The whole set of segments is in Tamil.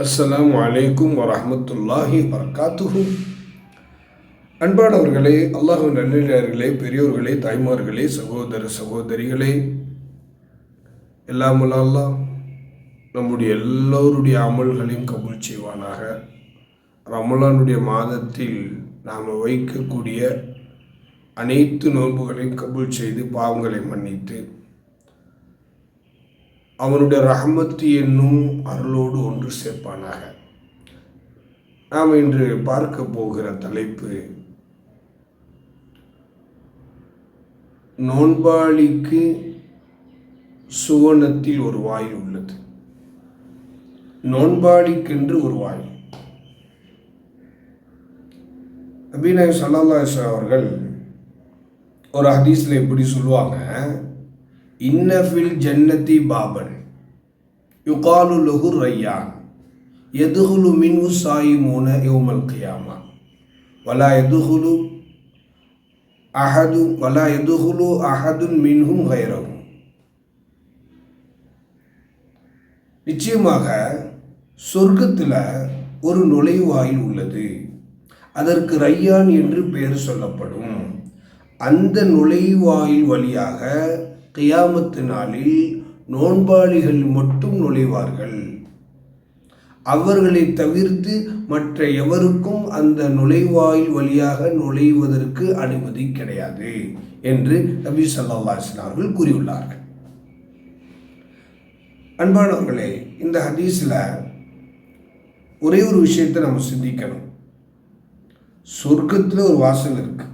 அஸ்ஸலாமு அலைக்கும் வரஹ்மத்துல்லாஹி வபரகாத்துஹு. அன்பானவர்களே, அல்லாஹ்வின் நல்லடியார்களே, பெரியோர்களே, தாய்மார்களே, சகோதர சகோதரிகளே, எல்லாம் வல்ல அல்லாஹ் நம்முடைய எல்லோருடைய அமல்களையும் கபூல் செய்வானாக. ரமலானுடைய மாதத்தில் நாம் வைக்கக்கூடிய அனைத்து நோன்புகளையும் கபூல் செய்து பாவங்களை மன்னித்து அவனுடைய ரஹமத்து என்னும் அருளோடு ஒன்று சேர்ப்பானாக. நாம் இன்று பார்க்க போகிற தலைப்பு, நோன்பாளிக்கு சுவனத்தில் ஒரு வாயில் உள்ளது. நோன்பாளிக்கென்று ஒரு வாயில். நபி நாயகம் ஸல்லல்லாஹு அலைஹி வஸல்லம் அவர்கள் ஒரு ஹதீஸ்ல எப்படி சொல்லுவாங்க, இன்னஃபில் ஜன்னதி பாபன் யுகாலு லஹு ரய்யான் யதுகுலு மின்ஹு சாயிமூன யௌமல் கியாமா வலா யதுகுலு அஹதுன் மின்ஹும் கைரஹும். நிச்சயமாக சொர்க்கத்தில் ஒரு நுழைவாயில் உள்ளது. அதற்கு ரய்யான் என்று பெயர் சொல்லப்படும். அந்த நுழைவாயில் வழியாக கியாமத்து நாளில் நோன்பாளிகள் மட்டும் நுழைவார்கள். அவர்களை தவிர்த்து மற்ற எவருக்கும் அந்த நுழைவாயில் வழியாக நுழைவதற்கு அனுமதி கிடையாது என்று நபி ஸல்லல்லாஹு அலைஹி வஸல்லம் அவர்கள் கூறியுள்ளார்கள். அன்பானவர்களே, இந்த ஹதீஸில் ஒரே ஒரு விஷயத்தை நம்ம சிந்திக்கணும். சொர்க்கத்தில் ஒரு வாசல் இருக்கு.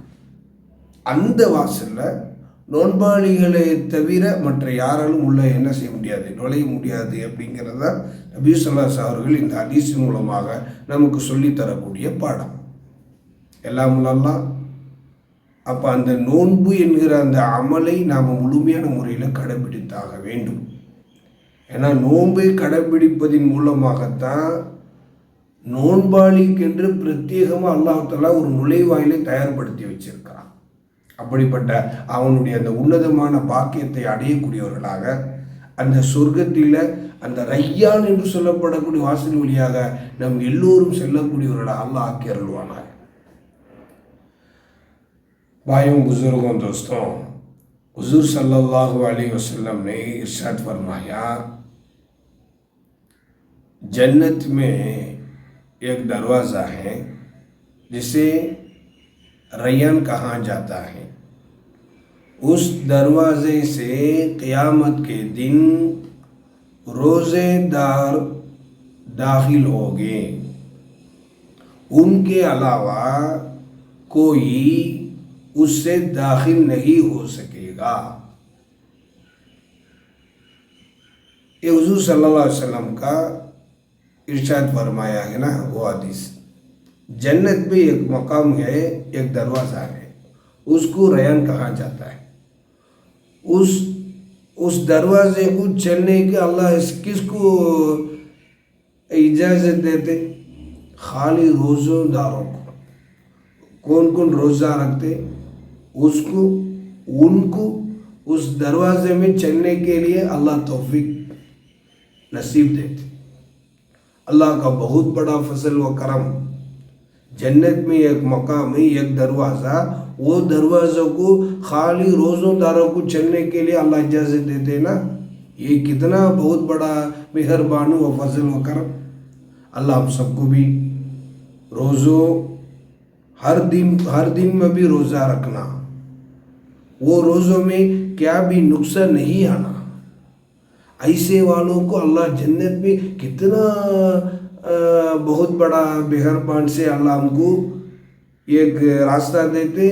அந்த வாசலில் நோன்பாளிகளை தவிர மற்ற யாராலும் உள்ள என்ன செய்ய முடியாது, நுழைய முடியாது. அப்படிங்கிறத நபி ஸல்லல்லாஹு அலைஹி வஸல்லம் அவர்கள் இந்த ஹதீஸ் மூலமாக நமக்கு சொல்லித்தரக்கூடிய பாடம். எல்லாம் அல்லாஹ். அப்போ அந்த நோன்பு என்கிற அந்த அமலை நாம் முழுமையான முறையில் கடைபிடித்தாக வேண்டும். ஏன்னா நோன்பை கடைபிடிப்பதின் மூலமாகத்தான் நோன்பாளிக்கென்று பிரத்யேகமாக அல்லாஹ் தஆலா ஒரு நுழைவாயிலை தயார்படுத்தி வச்சிருக்கிறான். அப்படிப்பட்ட அவனுடைய அந்த உன்னதமான பாக்கியத்தை அடையக்கூடியவர்களாக அந்த சொர்க்கத்தில் அந்த ரய்யான் என்று சொல்லப்படக்கூடிய வாசல் வழியாக நம் எல்லோரும் செல்லக்கூடியவர்களாக அல்லாஹ் ஆக்கி அருள்வானாக. भाइयों, बुजुर्गों, दोस्तों, हुजूर सल्लल्लाहु अलैहि वसल्लम ने इरशाद फरमाया, जन्नत में एक दरवाज़ा है जिसे रैयान कहा जाता है. उस दरवाजे से क़यामत के दिन रोज़ेदार दाखिल होंगे. उनके अलावा कोई उससे दाखिल नहीं हो सकेगा. ये हुजूर सल्लल्लाहु अलैहि वसल्लम का इरशाद फरमाया है ना, वो हदीस. जन्नत में एक मकाम है, एक दरवाज़ा है, उसको रैयान कहा जाता है. उस दरवाजे को चलने के अल्लाह किसको इजाज़त देते? खाली रोज़ेदारों को. कौन कौन रोज़ा रखते उसको, उनको उस दरवाजे में चलने के लिए अल्लाह तौफीक नसीब देते. अल्लाह का बहुत बड़ा फजल व करम. जन्नत में एक मकाम है, एक दरवाज़ा. वो दरवाज़ों को खाली रोज़ोदारों को चलने के लिए अल्लाह इजाज़त देते ना. ये कितना बहुत बड़ा मेहरबानी व फजल व करम. अल्लाह हम सबको भी रोज़ों हर दिन में भी रोज़ा रखना, वो रोज़ों में क्या भी नुक्सान नहीं आना. ऐसे वालों को अल्लाह जन्नत में कितना बहुत बड़ा मेहरबान से अल्लाह हमको एक रास्ता देते.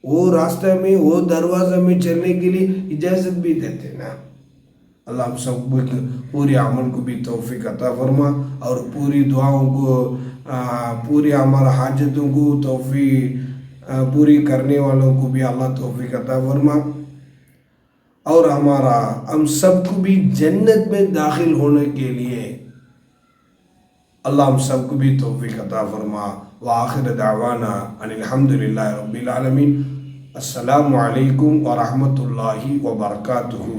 वो रास्ते में, वो दरवाज़ा में चलने के लिए इजाज़त भी देते ना. अल्लाह हम सब पूरे अमल को भी तौफीक अता फरमा और पूरी दुआओं को, पूरी हमारा हाजतों को पूरी करने वालों को भी अल्लाह तौफीक अता फरमा. और हम सबको भी जन्नत में दाखिल होने के लिए अल्लाह हम सबको भी तौफीक अता फरमा. व आखिर दावाना अनिल हम्दुलिल्लाहि रब्बिल आलमीन. अस्सलामु अलैकुम व रहमतुल्लाहि व बरकातुहू.